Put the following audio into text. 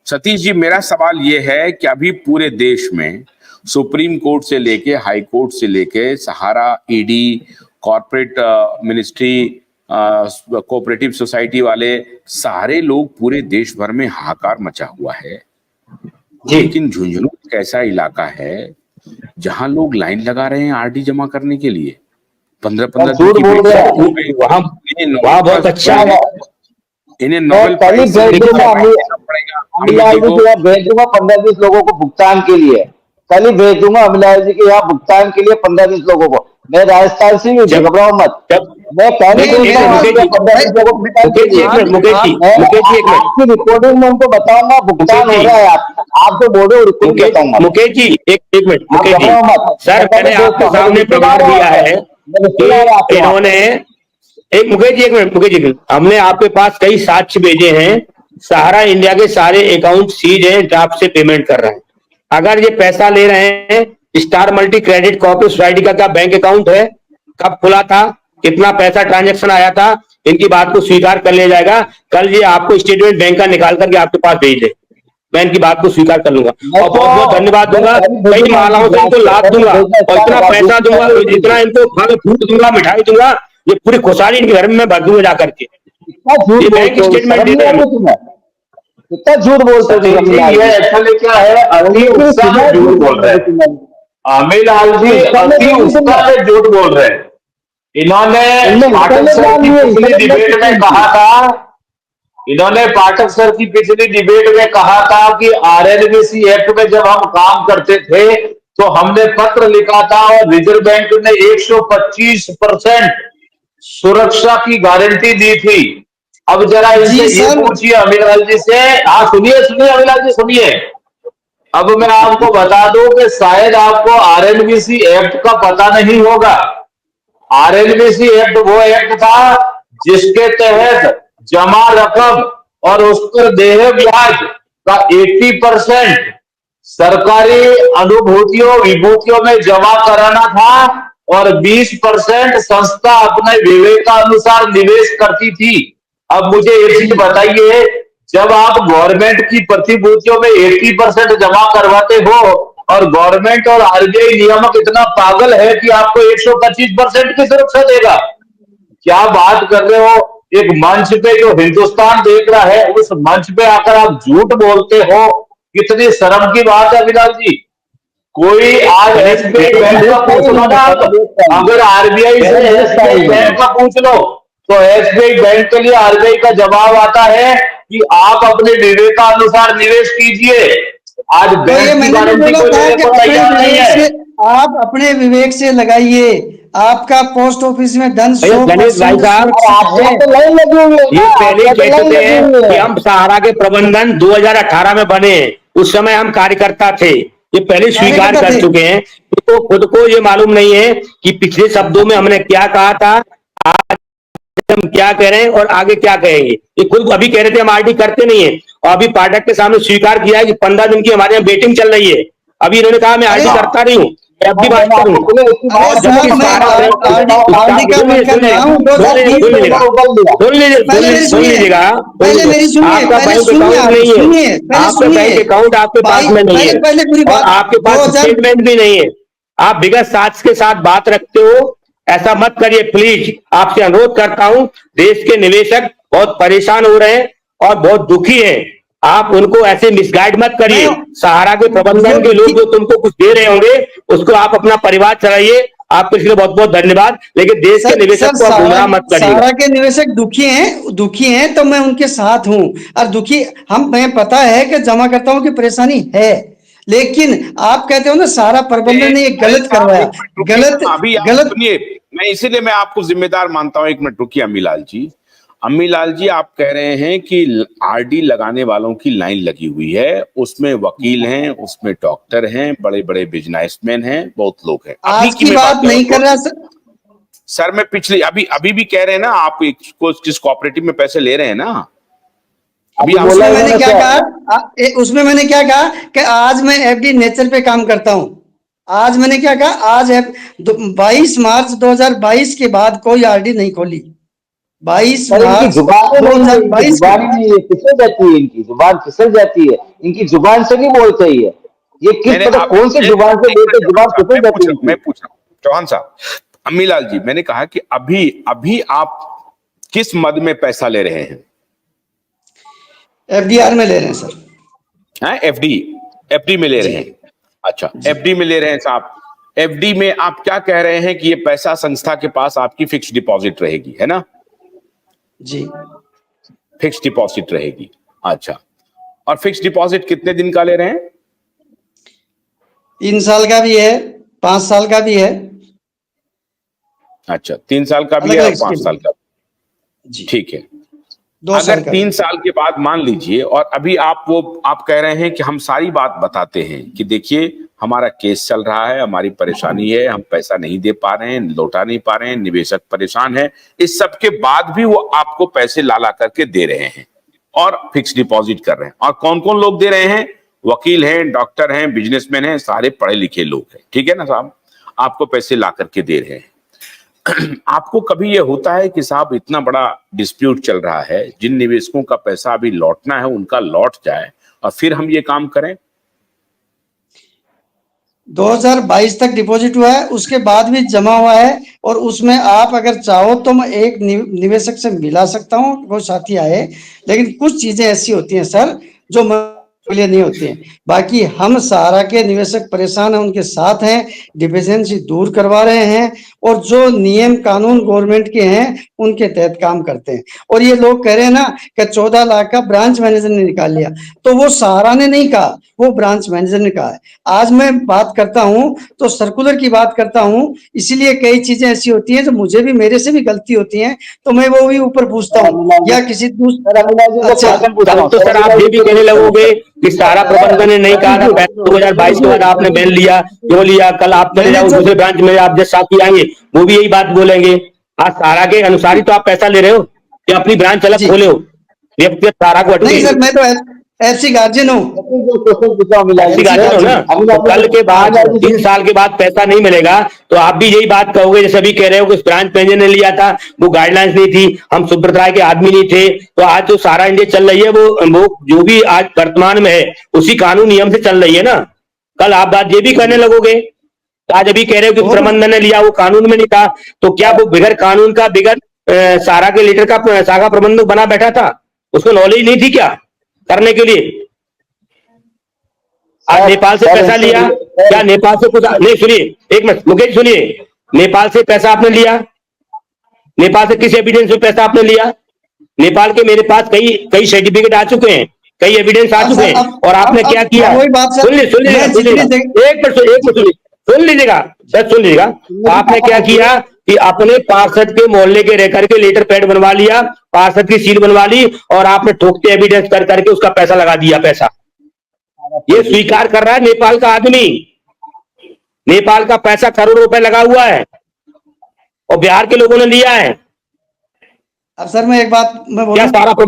सतीश जी, मेरा सवाल ये है कि अभी पूरे देश में सुप्रीम कोर्ट से लेके हाई कोर्ट से लेके Sahara, ED, corporate ministry, cooperative society वाले सारे लोग पूरे देश भर में हाहाकार मचा हुआ है। लेकिन झुंझुनू एक ऐसा इलाका है जहां लोग लाइन लगा रहे हैं आरडी जमा करने के लिए। 15-15 दिन की वहाँ बहुत अच्छा है। इन्हें नोबेल प्राइज भेज दूंगा 15-20 लोगों को भुगतान के लिए। कल ही भेज दूंगा अमिलाल जी के यहाँ भुगतान के लिए 15-20 लोगों को। मैं राजस्थान से हूँ, घबराओ मत। मैं पहले आपकी रिकॉर्डिंग में उनको बताऊंगा भुगतान हो रहा है। आप जो बोलो रिकॉर्डिंग बताऊंगा। मुकेश जी एक मिनट, मुकेश जी सर, मैंने आपके सामने प्रमाण दिया है इन्होंने। एक मुकेश जी, एक मिनट मुकेश जी, हमने आपके पास कई साक्ष्य भेजे हैं। सहारा इंडिया के सारे अकाउंट सीज हैं, ड्राफ्ट से पेमेंट कर रहे हैं। अगर ये पैसा ले रहे हैं, star multi credit cooperative society का क्या बैंक अकाउंट है, कब खुला था, कितना पैसा ट्रांजैक्शन आया था, इनकी बात को स्वीकार कर लिया जाएगा। कल ये आपको स्टेटमेंट बैंक का निकाल करके आपके पास भेज दे, मैं इनकी बात को स्वीकार कर लूंगा और बहुत बहुत धन्यवाद दूंगा। कई मालाओं से इनको लाभ दूंगा और इतना पैसा दूंगा, जितना इनको फल फ्रूट दूंगा, मिठाई दूंगा, ये पूरी खुशहाली इनके घर में मैं भर दूंगा जाकर के। ये बैंक स्टेटमेंट दे रहे हैं। इतना झूठ बोलते हैं। ये एक्चुअली क्या है, अति उत्साह में झूठ बोल रहे हैं अमिलाल जी, अति उत्साह में झूठ बोल रहे हैं। इन्होंने पाठक सर की पिछली डिबेट में कहा था, पाठक सर की पिछली डिबेट में कहा था कि आरएनबीसी एक्ट में जब हम काम करते थे तो हमने पत्र लिखा था और रिजर्व बैंक ने 125% सुरक्षा की गारंटी दी थी। अब जरा इनसे ये पूछिए अमिलाल जी से। हाँ सुनिए अमिलाल जी सुनिए। अब मैं आपको बता दूं कि शायद आपको आरएनबीसी एक्ट का पता नहीं होगा। आरएनबीसी एक्ट वो एक्ट था जिसके तहत जमा रकम और उस पर देय ब्याज का 80% सरकारी अनुभूतियों विभूतियों में जमा कराना था और 20% संस्था अपने विवेकानुसार निवेश करती थी। अब मुझे एक चीज बताइए, जब आप गवर्नमेंट की प्रतिभूतियों में 80% जमा करवाते हो और गवर्नमेंट और आरबीआई नियामक इतना पागल है कि आपको 125% की सुरक्षा देगा, क्या बात कर रहे हो। एक मंच पे जो हिंदुस्तान देख रहा है, उस मंच पे आकर आप झूठ बोलते हो, कितनी शर्म की बात है अविनाश जी। कोई आज एसबीआई बैंक का पूछ लो ना, अगर आरबीआई से एसबीआई बैंक का पूछ लो तो एसबीआई बैंक के लिए आरबीआई का जवाब आता है कि आप अपने विवेकानुसार निवेश कीजिए। आज बैंक की गारंटी को लेने को तैयार नहीं है। आप अपने विवेक से लगाइए, आपका पोस्ट ऑफिस में धन 100% ये पहले कह चुके हैं कि हम सहारा के प्रबंधन 2018 में बने, उस समय हम कार्यकर्ता थे, ये पहले स्वीकार कर चुके हैं। तो खुद को ये मालूम नहीं है कि पिछले शब्दों में हमने क्या कहा था, आज हम क्या कह रहे हैं और आगे क्या कहेंगे। ये खुद अभी कह रहे थे हम आरडी करते नहीं है और अभी पाठक के सामने स्वीकार किया है कि 15 दिन की हमारे यहाँ वेटिंग चल रही है। अभी इन्होंने कहा मैं आरडी करता नहीं हूँ, बात करूं। सुन लीजिएगा, आपका बैंक अकाउंट नहीं है, आपका बैंक अकाउंट आपके पास में नहीं है और आपके पास स्टेटमेंट भी नहीं है। आप विगत साक्ष्य के साथ बात रखते हो, ऐसा मत करिए प्लीज। आपसे अनुरोध करता हूं, देश के निवेशक बहुत परेशान हो रहे हैं और बहुत दुखी हैं, आप उनको ऐसे मिसगाइड मत करिए। सहारा के प्रबंधन के लोग जो तुमको कुछ दे रहे होंगे उसको आप अपना परिवार चलाइए, आपके लिए बहुत बहुत धन्यवाद, लेकिन देश के निवेशक को आप गुमराह मत करिए। सहारा के निवेशक दुखी हैं तो मैं उनके साथ हूं और दुखी मैं पता है कि जमाकर्ताओं की परेशानी है, लेकिन आप कहते हो ना सहारा प्रबंधन ने गलत करवाया, गलत। मैं इसीलिए मैं आपको जिम्मेदार मानता हूं। एक मिनट रुकिए अम्मीलाल जी, आप कह रहे हैं कि आरडी लगाने वालों की लाइन लगी हुई है, उसमें वकील हैं, उसमें डॉक्टर हैं, बड़े बड़े बिजनेसमैन हैं, बहुत लोग हैं। आज की बात नहीं कर रहा सर मैं पिछली अभी भी कह रहे हैं ना, आप किस कोऑपरेटिव में पैसे ले रहे हैं ना, अभी उसमें मैंने क्या कहा कि आज मैं एफडी नेचर पे काम करता हूं। आज मैंने क्या कहा, आज 22 मार्च 2022 के बाद कोई आरडी नहीं खोली। 22 सर, इनकी मार्च जुबान नहीं है, इनकी 2022 जुबान ही नहीं है, फिसल जाती है, इनकी जुबान फिसल जाती है, इनकी जुबान से नहीं बोलते ये किस मैंने मतलब आप कौन सी जुबान से बोलते, जुबान फिसल जाती है मैं इनकी। पूछ रहा हूँ चौहान साहब, अम्मीलाल जी, मैंने कहा कि अभी अभी आप किस मद में पैसा ले रहे हैं? FDR में ले रहे हैं सर। हैं, एफडी, एफडी में ले रहे जी हैं? अच्छा, जी एफडी में ले रहे हैं साहब। एफडी में आप क्या कह रहे हैं कि ये पैसा संस्था के पास आपकी फिक्स डिपॉजिट रहेगी, है ना? जी। फिक्स डिपॉजिट रहेगी। अच्छा, और फिक्स डिपॉजिट कितने दिन का ले रहे हैं? 3 साल का भी है, 5 साल का भी है, अच्छा, 3 साल का भी अलग है और अलग 5 साल का, जी, ठीक है। 2 अगर साल का 3 भी। साल के बाद मान लीजिए, और अभी आप कह रहे हैं कि हम सारी बात बताते हैं कि देखिए हमारा केस चल रहा है, हमारी परेशानी है, हम पैसा नहीं दे पा रहे हैं, लौटा नहीं पा रहे हैं, निवेशक परेशान है, इस सब के बाद भी वो आपको पैसे ला करके दे रहे हैं और फिक्स डिपॉजिट कर रहे हैं। और कौन कौन लोग दे रहे हैं? वकील हैं, डॉक्टर हैं, बिजनेसमैन हैं, सारे पढ़े लिखे लोग हैं, ठीक है ना साहब? आपको पैसे ला करके दे रहे हैं। आपको कभी ये होता है कि साहब इतना बड़ा डिस्प्यूट चल रहा है, जिन निवेशकों का पैसा अभी लौटना है उनका लौट जाए और फिर हम ये काम करें? 2022 तक डिपॉजिट हुआ है, उसके बाद भी जमा हुआ है, और उसमें आप अगर चाहो तो मैं एक निवेशक से मिला सकता हूँ, वो साथी आए, लेकिन कुछ चीजें ऐसी होती हैं सर जो लिए नहीं होती हैं। बाकी हम सहारा के निवेशक परेशान हैं, उनके साथ हैं, डिफिशिएंसी दूर करवा रहे हैं, और जो नियम कानून गवर्नमेंट के हैं उनके तहत काम करते हैं। और ये लोग कह रहे हैं ना कि 14 लाख का ब्रांच मैनेजर ने निकाल लिया, तो वो सहारा ने नहीं कहा, वो ब्रांच मैनेजर ने कहा है। आज मैं बात करता हूं तो सर्कुलर की बात करता हूं, इसीलिए कई चीजें ऐसी होती हैं जो मुझे भी, मेरे से भी गलती होती है, तो मैं वो भी ऊपर पूछता हूँ या किसी दूसरे। अच्छा, तो सर आप ये भी कहने लगोगे कि सारा प्रबंधन ने नहीं कहा था 2022 के बाद आपने बैन लिया, क्यों लिया? कल आप चले जाओ दूसरे ब्रांच में, आप जज साहब की आएंगे, वो भी यही बात बोलेंगे। आज सारा के अनुसार ही तो आप पैसा ले रहे हो कि अपनी ब्रांच अलग खोले हो, व्यक्तिगत सारा को नहीं हटके? सर, मैं तो एफसी गार्जियन हूँ। ऐसी गार्जियन हो ना, तो कल के बाद 3 साल के बाद पैसा नहीं मिलेगा तो आप भी यही बात कहोगे जैसे अभी कह रहे हो कि ब्रांच मैनेजर ने लिया था, वो गाइडलाइंस नहीं थी, हम सुब्रत राय के आदमी नहीं थे। तो आज जो सारा इंडिया चल रही है वो जो भी आज वर्तमान में है उसी कानून नियम से चल रही है ना। कल आप बात ये भी करने लगोगे, आज अभी कह रहे हो कि प्रबंधन ने लिया, वो कानून में नहीं था, तो क्या वो बिगड़ कानून का, बिगड़ सारा के लीडर का शाखा प्रबंधक बना बैठा था? उसको नॉलेज नहीं थी क्या करने के लिए? आज नेपाल से पैसा लिया, क्या नेपाल से कुछ नहीं? सुनिए एक मिनट मुकेश, सुनिए, नेपाल से पैसा आपने लिया, नेपाल से किस एविडेंस में पैसा आपने लिया? नेपाल के मेरे पास कई सर्टिफिकेट आ चुके हैं, कई एविडेंस आ चुके हैं, और आपने क्या किया? सुन लीजिएगा, एक मिनट सुन लीजिएगा सर, सुन लीजिएगा। आपने क्या किया कि अपने पार्षद के मोहल्ले के रह करके लेटर पैड बनवा लिया, पार्षद की सील बनवा ली, और आपने ठोकते एविडेंस कर करके उसका पैसा लगा दिया। पैसा ये स्वीकार कर रहा है नेपाल का आदमी, नेपाल का पैसा करोड़ रुपए लगा हुआ है और बिहार के लोगों ने लिया है। अब सर मैं एक बात मैं क्या सारा प्रबंध